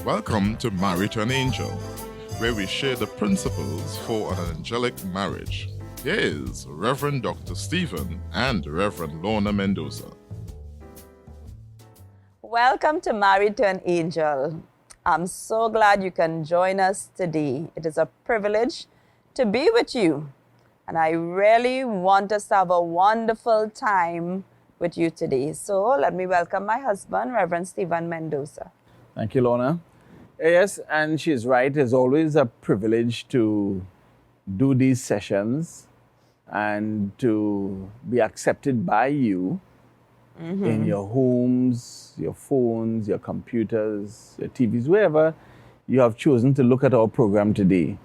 Welcome to Married to an Angel, where we share the principles for an angelic marriage. Here is Reverend Dr. Stephen and Reverend Lorna Mendoza. Welcome to Married to an Angel. I'm so glad you can join us today. It is a privilege to be with you, and I really want us to have a wonderful time with you today. So let me welcome my husband, Reverend Stephen Mendoza. Thank you, Lorna. Yes, and she's right. It's always a privilege to do these sessions and to be accepted by you in your homes, your phones, your computers, your TVs, wherever you have chosen to look at our program today.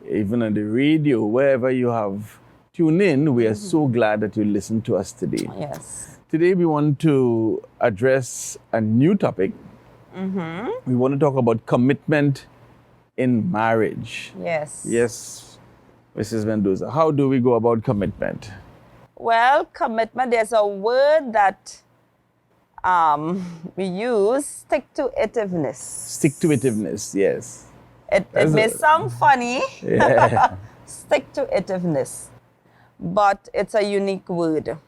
Even on the radio, wherever you have tuned in, we are so glad that you listened to us today. Yes. Today we want to address a new topic. We want to talk about commitment in marriage. Yes. Yes, Mrs. Mendoza, how do we go about commitment? Well, commitment, there's a word that we use, stick-to-itiveness. Stick-to-itiveness, yes. It may sound funny, Yeah. stick-to-itiveness, but it's a unique word.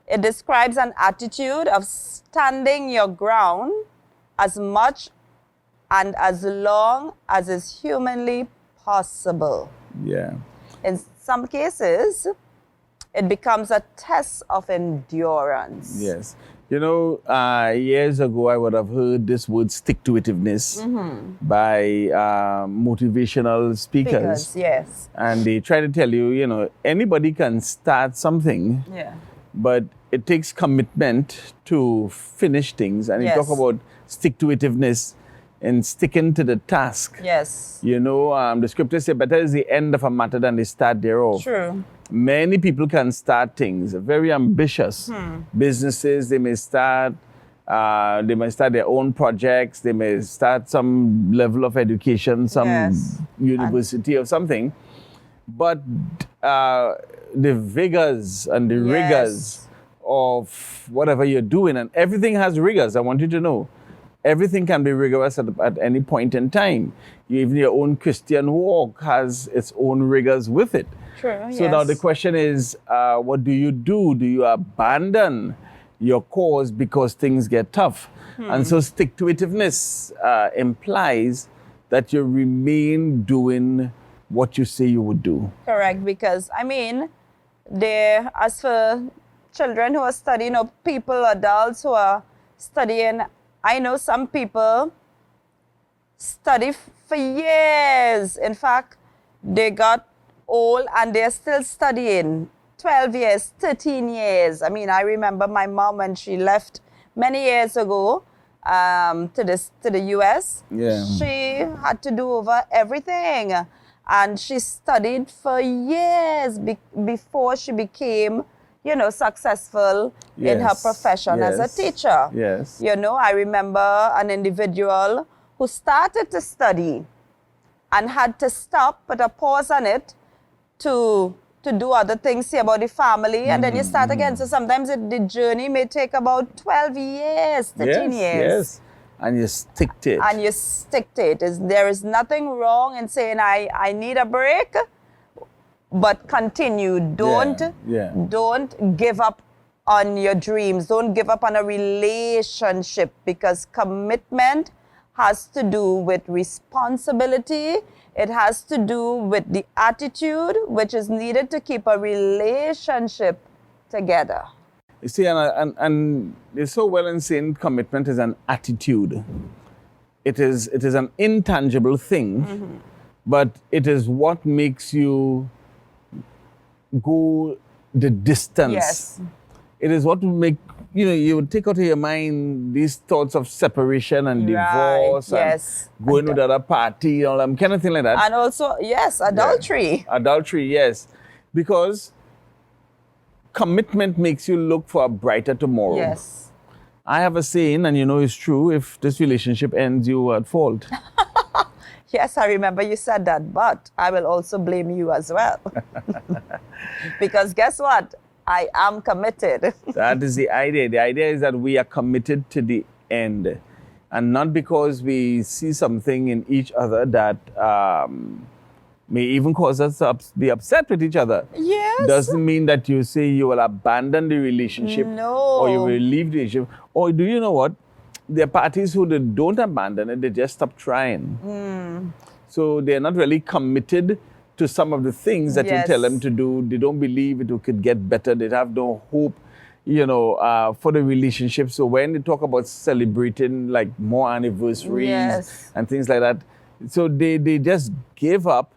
It describes an attitude of standing your ground as much and as long as is humanly possible. Yeah. In some cases, it becomes a test of endurance. Yes. You know, years ago, I would have heard this word stick-to-itiveness by motivational speakers. Yes. And they try to tell you, you know, anybody can start something, Yeah. but it takes commitment to finish things. And you Yes. talk about stick-to-itiveness and sticking to the task. Yes. You know, the scriptures say, better is the end of a matter than the start thereof. True. Many people can start things, very ambitious businesses. They may start their own projects. They may start some level of education, some Yes. university or something. But the vigors and the rigors of whatever you're doing, and everything has rigors, I want you to know. Everything can be rigorous at any point in time. Even your own Christian walk has its own rigors with it. True. So now the question is, what do you do? Do you abandon your cause because things get tough? And so stick-to-itiveness implies that you remain doing what you say you would do. Correct, because I mean, as for children who are studying, or people, adults who are studying, I know some people study for years. In fact, they got old and they're still studying 12 years, 13 years. I mean, I remember my mom when she left many years ago to the US. Yeah. She had to do over everything. And she studied for years before she became, you know, successful in her Yes, profession as a yes, teacher. yes. You know, I remember an individual who started to study and had to stop, put a pause on it to do other things, see about the family, and then you start again. So sometimes the journey may take about 12 years, 13 years. Yes. And you stick to it. And you stick to it. There is nothing wrong in saying, I need a break, but continue. Don't give up on your dreams. Don't give up on a relationship, because commitment has to do with responsibility. It has to do with the attitude which is needed to keep a relationship together. You see, and it's so well in saying commitment is an attitude. It is an intangible thing, but it is what makes you go the distance. Yes. It is what will make, you know, you would take out of your mind these thoughts of separation and divorce and going with other party, all that kind of thing like that. And also, yes, adultery. Yeah. Adultery, yes. Because commitment makes you look for a brighter tomorrow. Yes. I have a saying, and you know it's true, if this relationship ends, you are at fault. Yes, I remember you said that, but I will also blame you as well. Because guess what? I am committed. That is the idea. The idea is that we are committed to the end. And not because we see something in each other that may even cause us to be upset with each other. Yes. Doesn't mean that you say you will abandon the relationship or you will leave the relationship. Or do you know what? There are parties who they don't abandon it, they just stop trying. So they're not really committed to some of the things that you tell them to do. They don't believe it could get better. They have no hope, for the relationship. So when they talk about celebrating like more anniversaries and things like that, so they just give up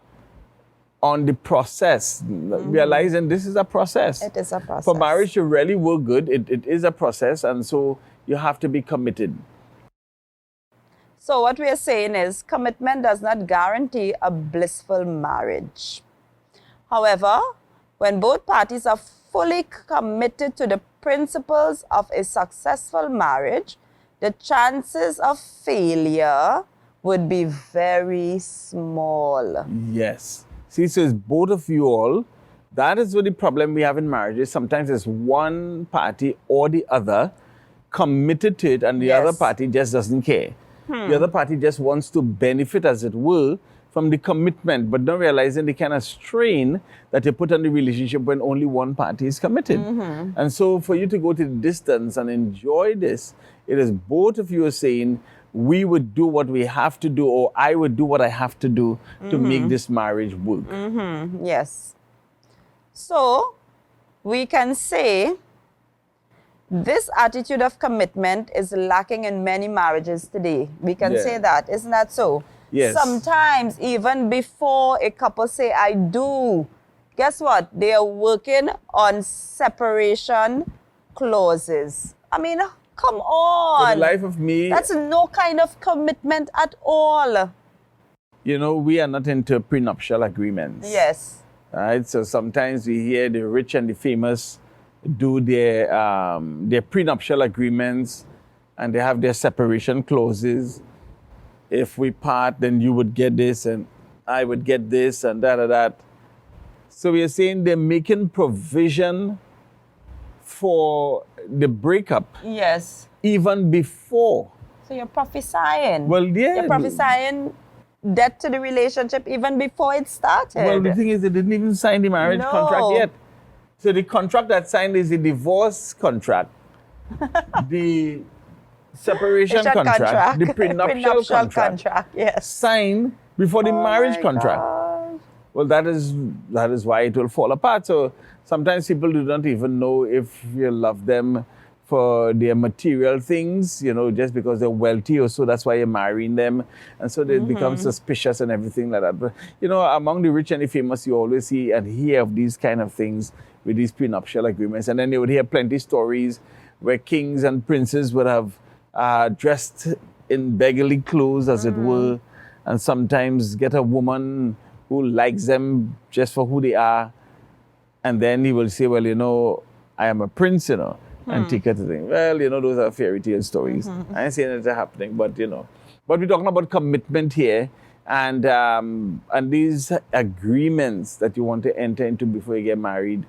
on the process, realizing this is a process. It is a process. For marriage to really work good, it is a process, and so you have to be committed. So what we are saying is commitment does not guarantee a blissful marriage. However, when both parties are fully committed to the principles of a successful marriage, the chances of failure would be very small. Yes. See, so it's both of you all. That is what the problem we have in marriages. Sometimes it's one party or the other committed to it, and the other party just doesn't care. The other party just wants to benefit, as it were, from the commitment, but not realizing the kind of strain that you put on the relationship when only one party is committed. And so for you to go to the distance and enjoy this, it is both of you are saying, we would do what we have to do, or I would do what I have to do to make this marriage work. Yes. So we can say this attitude of commitment is lacking in many marriages today. We can say that. Isn't that so? Yes. Sometimes even before a couple say, I do, guess what? They are working on separation clauses. I mean, come on. For the life of me, that's no kind of commitment at all. We are not into prenuptial agreements. Yes. Right? So sometimes we hear the rich and the famous do their prenuptial agreements, and they have their separation clauses. If we part, then you would get this, and I would get this, and that. So we are saying they're making provision for the breakup. Yes. Even before. So you're prophesying. Well, yeah. You're prophesying death to the relationship even before it started. Well, the thing is, they didn't even sign the marriage contract yet. So the contract that's signed is the divorce contract, the separation contract, the prenuptial contract, signed before the marriage contract. Gosh. Well, that is why it will fall apart. So sometimes people do not even know if you love them for their material things, just because they're wealthy or so. That's why you're marrying them. And so they become suspicious and everything like that. But, among the rich and the famous, you always see and hear of these kind of things with these prenuptial agreements. And then you would hear plenty of stories where kings and princes would have dressed in beggarly clothes, as it were, and sometimes get a woman who likes them just for who they are. And then he will say, well, I am a prince, and take her to things. Well, those are fairy tale stories. I ain't saying that they're happening, but, But we're talking about commitment here, and these agreements that you want to enter into before you get married.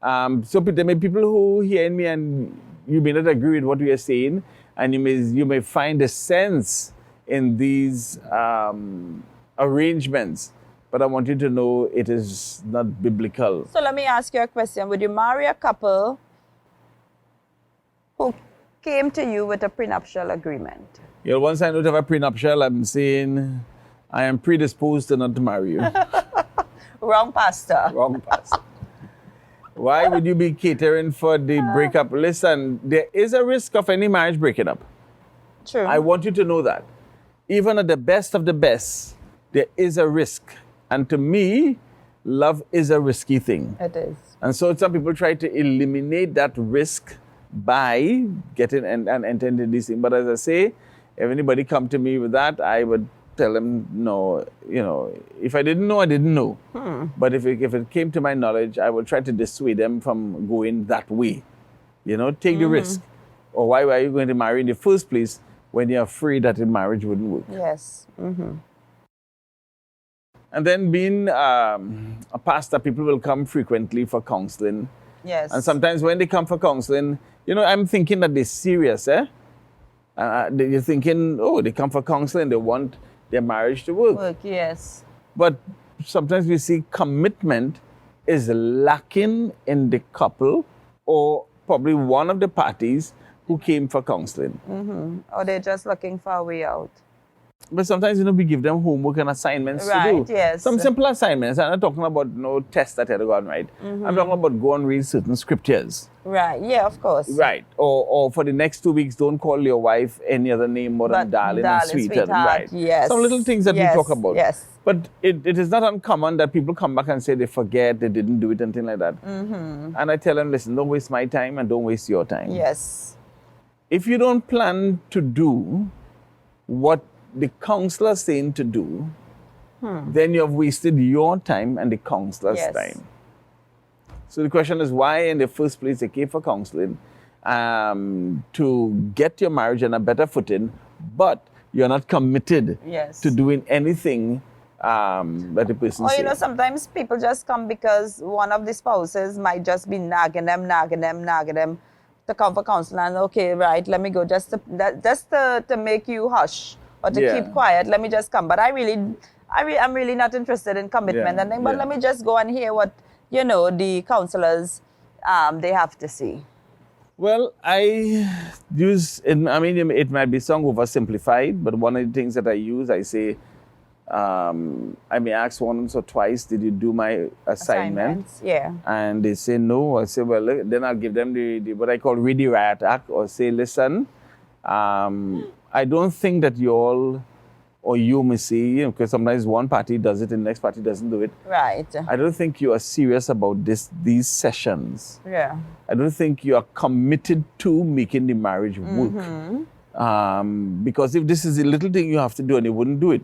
So there may be people who hear me and you may not agree with what we are saying, and you may find a sense in these arrangements, but I want you to know it is not biblical. So let me ask you a question. Would you marry a couple who came to you with a prenuptial agreement? Once I know to have a prenuptial, I'm saying I am predisposed to not to marry you. Wrong pastor. Wrong pastor. Why would you be catering for the breakup? Listen, there is a risk of any marriage breaking up. True. I want you to know that. Even at the best of the best, there is a risk. And to me, love is a risky thing. It is. And so some people try to eliminate that risk by getting and entering into this thing. But as I say, if anybody come to me with that, I would tell them, no, if I didn't know, I didn't know. But if it came to my knowledge, I would try to dissuade them from going that way. Take the risk. Or why are you going to marry in the first place when you're afraid that the marriage wouldn't work? Yes. And then being a pastor, people will come frequently for counseling. Yes. And sometimes when they come for counseling, I'm thinking that they're serious, You're thinking, oh, they come for counseling, they want their marriage to work. Work, yes. But sometimes we see commitment is lacking in the couple or probably one of the parties who came for counseling. Or they're just looking for a way out. But sometimes, we give them homework and assignments to Right, do. yes. Some simple assignments. I'm not talking about no tests that had to go on, right? I'm talking about go and read certain scriptures. Right, yeah, of course. Right. Or for the next 2 weeks, don't call your wife any other name more than But darling and sweetheart. Right. Yes. Some little things that we Yes, talk about. Yes. But it is not uncommon that people come back and say they forget, they didn't do it, and things like that. And I tell them, listen, don't waste my time and don't waste your time. Yes. If you don't plan to do what the counselor is saying to do, then you have wasted your time and the counselor's Yes. time. So the question is, why in the first place they came for counseling? To get your marriage on a better footing, but you're not committed Yes. to doing anything that the person Or, says. sometimes people just come because one of the spouses might just be nagging them to come for counseling. And okay, right, let me go just to make you hush or to Yeah. keep quiet. Let me just come. But I'm really not interested in commitment. Yeah, And then, but yeah. let me just go and hear what, the counselors, they have to say. Well, I use, it might be song oversimplified, but one of the things that I use, I say, I may ask once or twice, did you do my assignment? Assignments, yeah. And they say no. I say, well, then I'll give them the what I call ready riot act, or say, listen, I don't think that you all, or you may say, because sometimes one party does it and the next party doesn't do it. Right. I don't think you are serious about these sessions. Yeah. I don't think you are committed to making the marriage work. Because if this is a little thing you have to do and you wouldn't do it,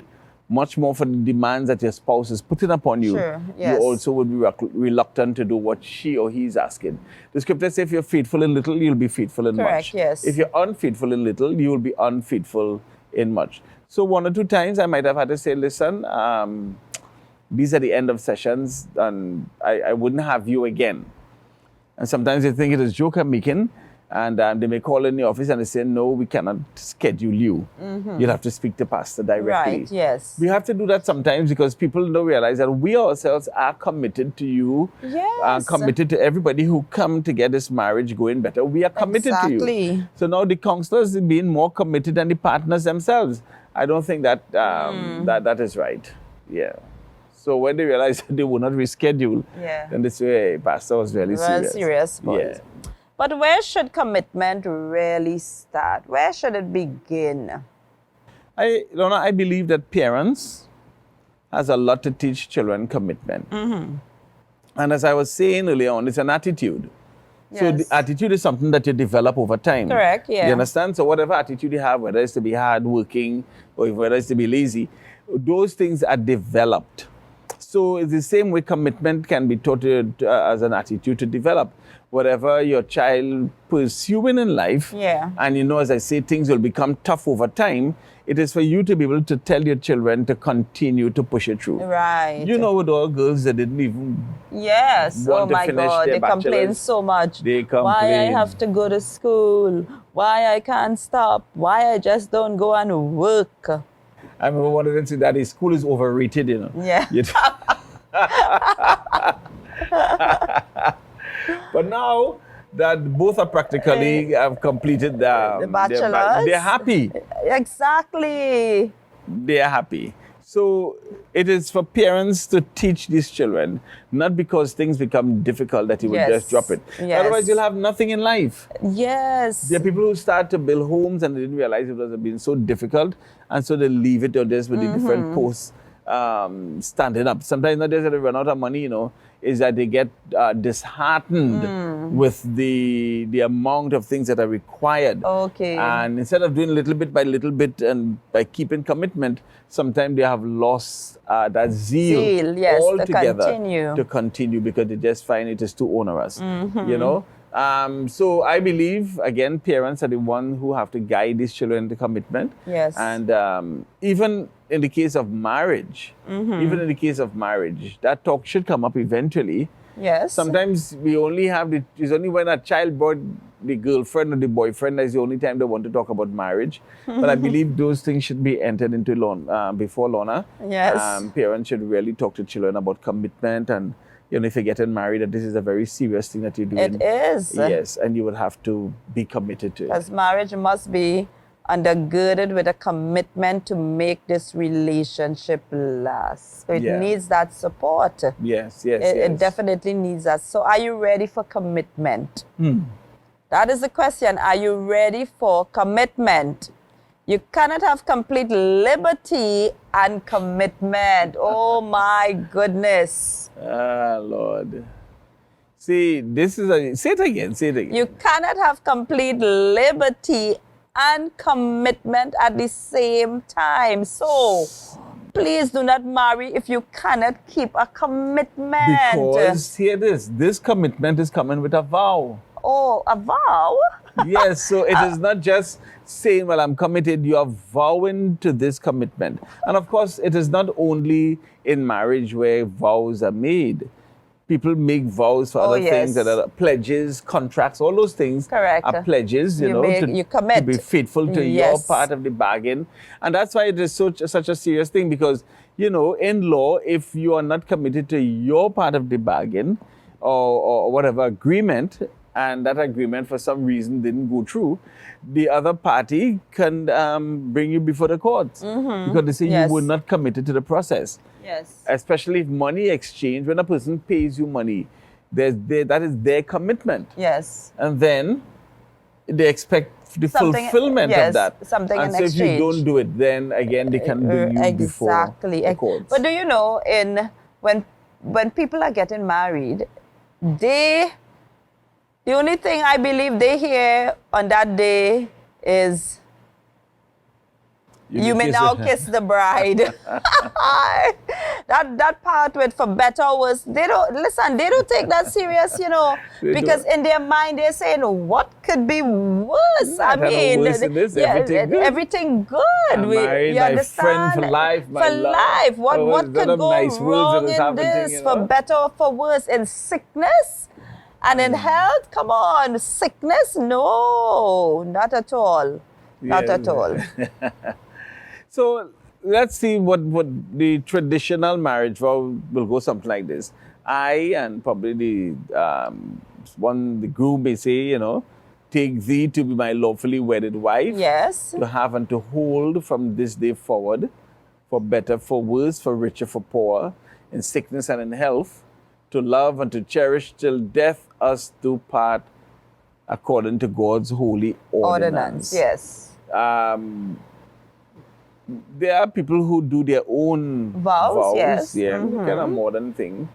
much more for the demands that your spouse is putting upon you, Sure, yes. you also would be reluctant to do what she or he is asking. The scripture says if you're faithful in little, you'll be faithful in Correct, much. yes. If you're unfaithful in little, you will be unfaithful in much. So 1 or 2 times I might have had to say, listen, these are the end of sessions and I wouldn't have you again. And sometimes they think it is a joke I'm making, and they may call in the office and they say, no, we cannot schedule you. You'll have to speak to pastor directly. Right, yes. We have to do that sometimes because people don't realize that we ourselves are committed to you, Yes. committed to everybody who come to get this marriage going better. We are committed to you. Exactly. So now the counselors are being more committed than the partners themselves. I don't think that that is right. Yeah. So when they realize that they will not reschedule, Yeah. then they say, hey, pastor was really serious. Serious about Yeah. it. But where should commitment really start? Where should it begin? I believe that parents has a lot to teach children commitment. And as I was saying earlier on, it's an attitude. So Yes. the attitude is something that you develop over time. Correct, yeah. You understand? So whatever attitude you have, whether it's to be hardworking or whether it's to be lazy, those things are developed. So it's the same way commitment can be taught as an attitude to develop. Whatever your child pursuing in life, Yeah. and as I say, things will become tough over time, it is for you to be able to tell your children to continue to push it through. Right. With all girls that didn't even Yes. want Oh to my finish God. their They complain bachelor's. so much. They Why I complain. have to go to school. Why I can't stop. Why I just don't go and work. I remember one of them said that school is overrated, Yeah. But now that both are practically have completed The bachelors. they're happy. Exactly. They are happy. So it is for parents to teach these children, not because things become difficult that you will Yes. just drop it. Yes. Otherwise, you'll have nothing in life. Yes. There are people who start to build homes and they didn't realize it was been so difficult, and so they leave it or just with the different posts standing up. Sometimes not just that they run out of money, is that they get disheartened with the amount of things that are required. Okay. And instead of doing little bit by little bit and by keeping commitment, sometimes they have lost that zeal, Yes, to altogether to continue because they just find it is too onerous. So I believe, again, parents are the one who have to guide these children to commitment. Yes. And even in the case of marriage, that talk should come up eventually. Yes. Sometimes we only have it's only when a child the girlfriend or the boyfriend, that's the only time they want to talk about marriage. But I believe those things should be entered into before Lorna. Yes. Parents should really talk to children about commitment, and if you're getting married, that this is a very serious thing that you're doing. It is. Yes, and you will have to be committed to it. Because marriage must be undergirded with a commitment to make this relationship last. So it needs that support. Yes. It definitely needs that. So are you ready for commitment? That is the question. Are you ready for commitment? You cannot have complete liberty and commitment. Oh my goodness. Ah, Lord. See, say it again. You cannot have complete liberty and commitment at the same time. So, please do not marry if you cannot keep a commitment. Because, hear this commitment is coming with a vow. Oh, a vow? Yes, so it is not just saying, well, I'm committed, you are vowing to this commitment. And of course, it is not only in marriage where vows are made. People make vows for other things, that are pledges, contracts, all those things Correct. are pledges, you commit. to be faithful to your part of the bargain. And that's why it is such a serious thing, because, in law, if you are not committed to your part of the bargain or whatever agreement, and that agreement for some reason didn't go through, the other party can bring you before the courts because they say you were not committed to the process. Yes. Especially if money exchange, when a person pays you money, that is their commitment. Yes. And then they expect the fulfillment of that. Something and in so exchange. if you don't do it, then again they can bring you before the courts. But do you know, when people are getting married, the only thing I believe they hear on that day is, you may now kiss the bride. that part with for better or worse, they don't take that serious, because in their mind they're saying, what could be worse? I mean, everything good. You understand? Friend for life, my for life. What could go wrong in this, for better or for worse? In sickness and in health? Come on, sickness? No, not at all. Not at all. So let's see what the traditional marriage vow will go something like this. I and probably the groom may say, take thee to be my lawfully wedded wife. Yes. To have and to hold from this day forward, for better, for worse, for richer, for poorer, in sickness and in health, to love and to cherish till death us do part, according to God's holy ordinance. Yes. There are people who do their own vows. Yes. Yeah, kind of modern thing.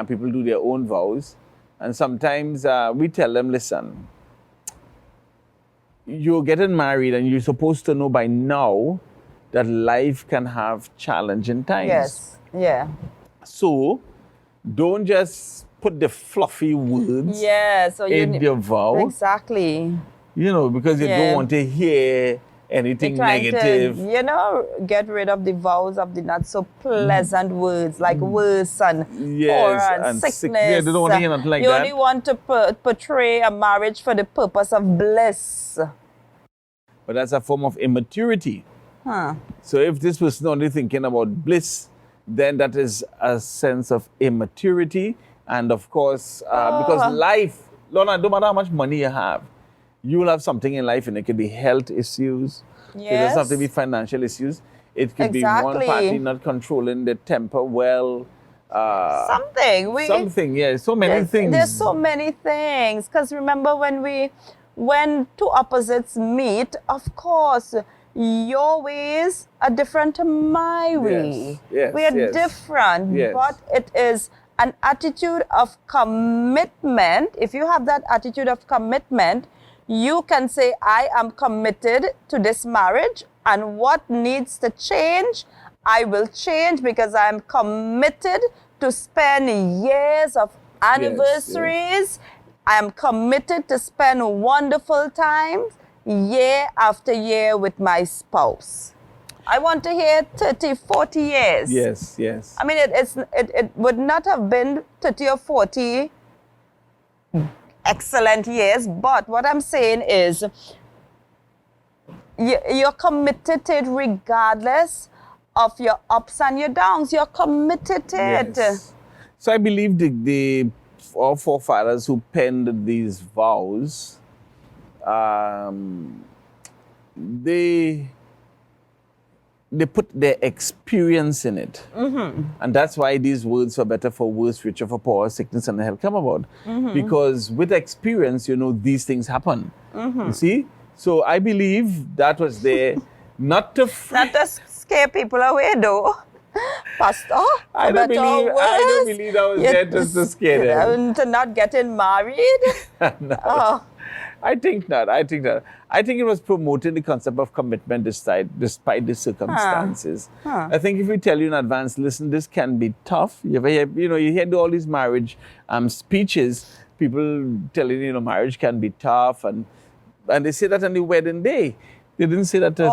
People do their own vows. And sometimes we tell them, listen, you're getting married and you're supposed to know by now that life can have challenging times. Yes, yeah. So don't just put the fluffy words in your vow. Exactly. Because you don't want to hear anything negative. To, get rid of the vows of the not so pleasant words like worse and poor and sickness. Yeah, they don't want to hear nothing like that. You only want to portray a marriage for the purpose of bliss. But that's a form of immaturity. Huh. So if this person only thinking about bliss, then that is a sense of immaturity. And of course, because life, Lorna, no matter how much money you have, you will have something in life, and it could be health issues. Yes. It doesn't have to be financial issues. It could be one party not controlling the temper well. Something. Yeah. So many things. There's so many things. Because remember when two opposites meet, of course, your ways are different to my way. Yes. We are different, but it is an attitude of commitment. If you have that attitude of commitment, you can say, I am committed to this marriage, and what needs to change, I will change, because I am committed to spend years of anniversaries. I am committed to spend wonderful times year after year with my spouse. I want to hear 30, 40 years. Yes. I mean, it would not have been 30 or 40 excellent years. But what I'm saying is, you're committed to it regardless of your ups and your downs. You're committed to it. Yes. So I believe our forefathers who penned these vows, they put their experience in it. And that's why these words, for better, for worse, richer, for poor, sickness, and health, come about. Because with experience, you know, these things happen. You see? So I believe that was there not to scare people away, though. Pastor, I don't believe that was there just to scare them. To not getting married? No. Oh. I think not. I think it was promoting the concept of commitment despite the circumstances. I think if we tell you in advance, listen, this can be tough. You hear all these marriage speeches, people telling you, marriage can be tough, and they say that on the wedding day. They didn't say that to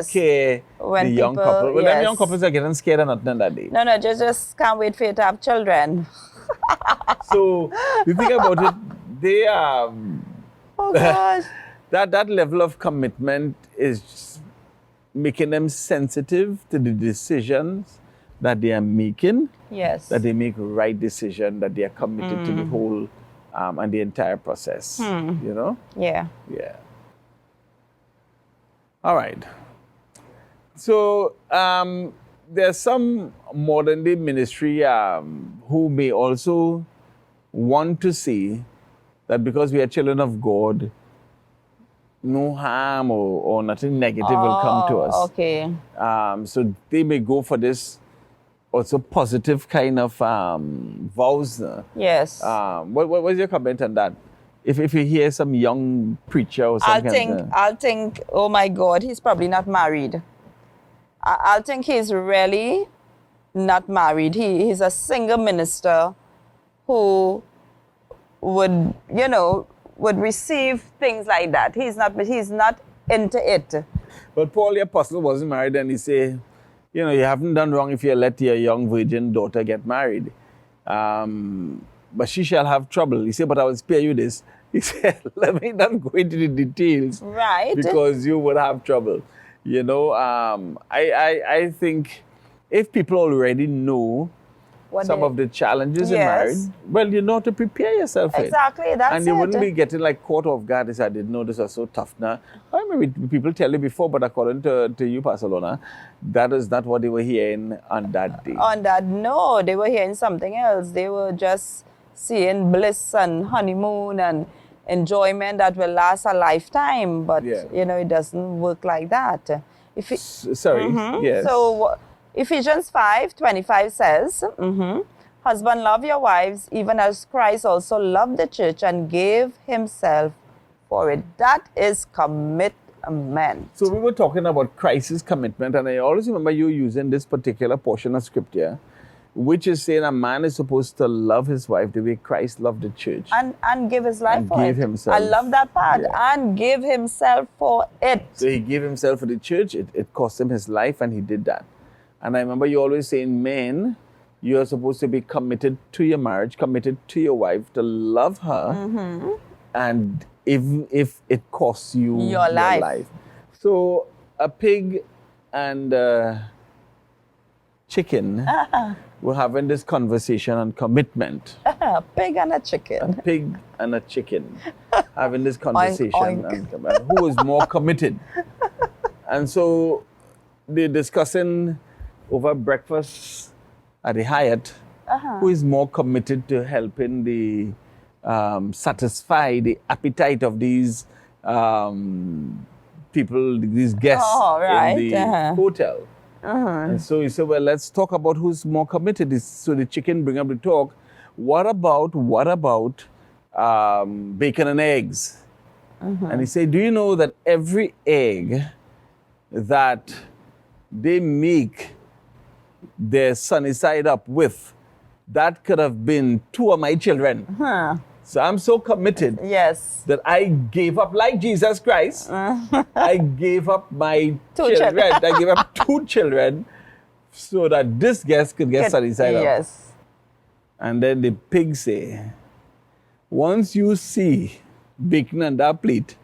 scare the young couple. Well, them young couples are getting scared and nothing that day. No, just can't wait for you to have children. So you think about it, they are. Oh gosh. that level of commitment is making them sensitive to the decisions that they are making. Yes. That they make right decision, that they are committed to the whole and the entire process. You know? Yeah. Yeah. All right. So there's some modern day ministry who may also want to see that because we are children of God, no harm or nothing negative will come to us. Okay. So they may go for this also positive kind of vows. Yes. What's your comment on that? If you hear some young preacher or something, I'll think, oh my God, he's probably not married. I'll think he's really not married. He's a single minister who would receive things like that. He's not into it. But Paul the Apostle wasn't married, and he say, you haven't done wrong if you let your young virgin daughter get married. But she shall have trouble. He said, but I will spare you this. He said, let me not go into the details. Right. Because you would have trouble. I think if people already know some of the challenges in marriage, well, to prepare yourself exactly, that's it. And you wouldn't be getting caught off guard. I didn't know this was so tough now. I mean, people tell you before, but according to you, Barcelona, that is not what they were hearing on that day. No, they were hearing something else. They were just seeing bliss and honeymoon and enjoyment that will last a lifetime. But, it doesn't work like that. Sorry, yes. So, Ephesians 5:25 says, husband, love your wives, even as Christ also loved the church and gave himself for it. That is commitment. So we were talking about Christ's commitment, and I always remember you using this particular portion of scripture, which is saying a man is supposed to love his wife the way Christ loved the church. And give his life for it. Give himself. I love that part. Yeah. And give himself for it. So he gave himself for the church. It cost him his life, and he did that. And I remember you always saying, men, you are supposed to be committed to your marriage, committed to your wife, to love her. And if it costs you your life. So a pig and a chicken were having this conversation on commitment. A pig and a chicken. A pig and a chicken having this conversation on who is more committed. And so they're discussing over breakfast at the Hyatt, who is more committed to helping the satisfy the appetite of these people, these guests in the hotel. And so he said, well, let's talk about who's more committed. So the chicken bring up the talk. What about bacon and eggs? And he said, do you know that every egg that they make their sunny side up with, that could have been 2 of my children. So I'm so committed that I gave up, like Jesus Christ, I gave up my children. I gave up 2 children so that this guest could get sunny side up. And then the pig say, Once you see bacon on that plate,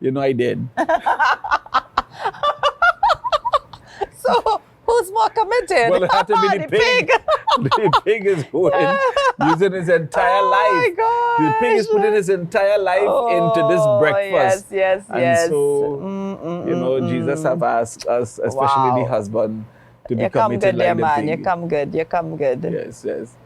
you know I did. So, who's more committed? Well, it had to be the pig. The pig is going, using his entire life. Oh my The pig is gosh. putting his entire life into this Oh, breakfast. yes, And yes. so, Jesus have asked us, especially Wow. the husband, to be You come committed good like there, the man. pig. You come good. You come good. Yes, yes.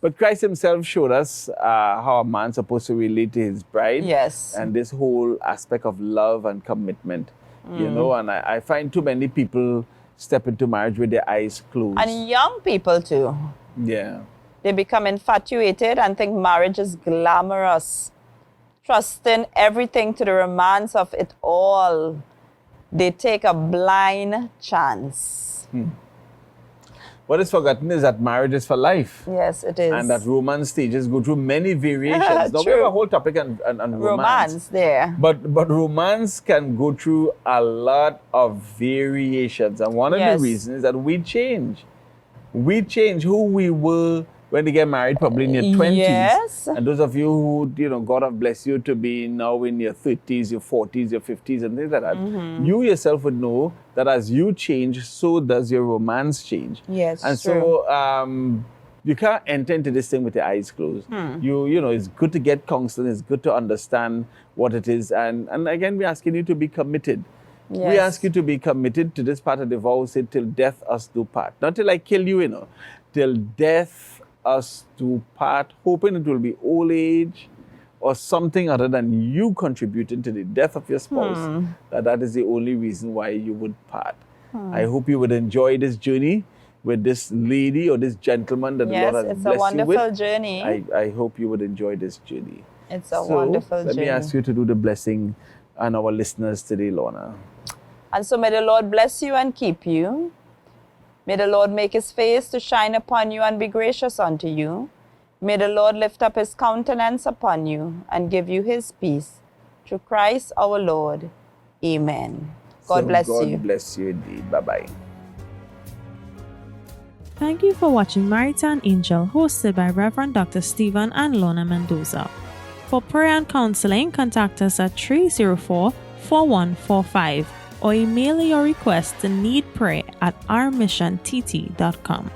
But Christ himself showed us how a man's supposed to relate to his bride. Yes. And this whole aspect of love and commitment. You know, and I find too many people step into marriage with their eyes closed. And young people too. Yeah. They become infatuated and think marriage is glamorous, trusting everything to the romance of it all. They take a blind chance. What is forgotten is that marriage is for life. Yes, it is. And that romance stages go through many variations. Now we True. have a whole topic on romance there. But romance can go through a lot of variations. And one of Yes. the reasons is that we change. We change who we were when you get married, probably in your 20s. Yes. And those of you who, God have blessed you to be now in your 30s, your 40s, your 50s, and things like that, you yourself would know that as you change, so does your romance change. Yes, And true. so you can't enter into this thing with your eyes closed. It's good to get counseling. It's good to understand what it is. And again, we're asking you to be committed. We Yes. ask you to be committed to this part of the vow, say, till death us do part. Not till I kill you, till death us do part, hoping it will be old age or something other than you contributing to the death of your spouse. That is the only reason why you would part. I hope you would enjoy this journey with this lady or this gentleman that the Yes, Lord has it's a blessed you wonderful with. journey. I hope you would enjoy this journey. It's a wonderful let journey. me ask you to do the blessing on our listeners today, Lorna. And so may the Lord bless you and keep you. May the Lord make his face to shine upon you and be gracious unto you. May the Lord lift up his countenance upon you and give you his peace. Through Christ our Lord. Amen. God bless you. God bless you indeed. Bye-bye. Thank you for watching Married to an Angel, hosted by Reverend Dr. Stephen and Lorna Mendoza. For prayer and counseling, contact us at 304-4145 or email your request to needprayer@ourmissiontt.com.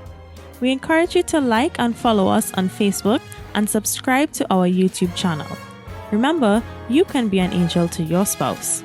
We encourage you to like and follow us on Facebook and subscribe to our YouTube channel. Remember, you can be an angel to your spouse.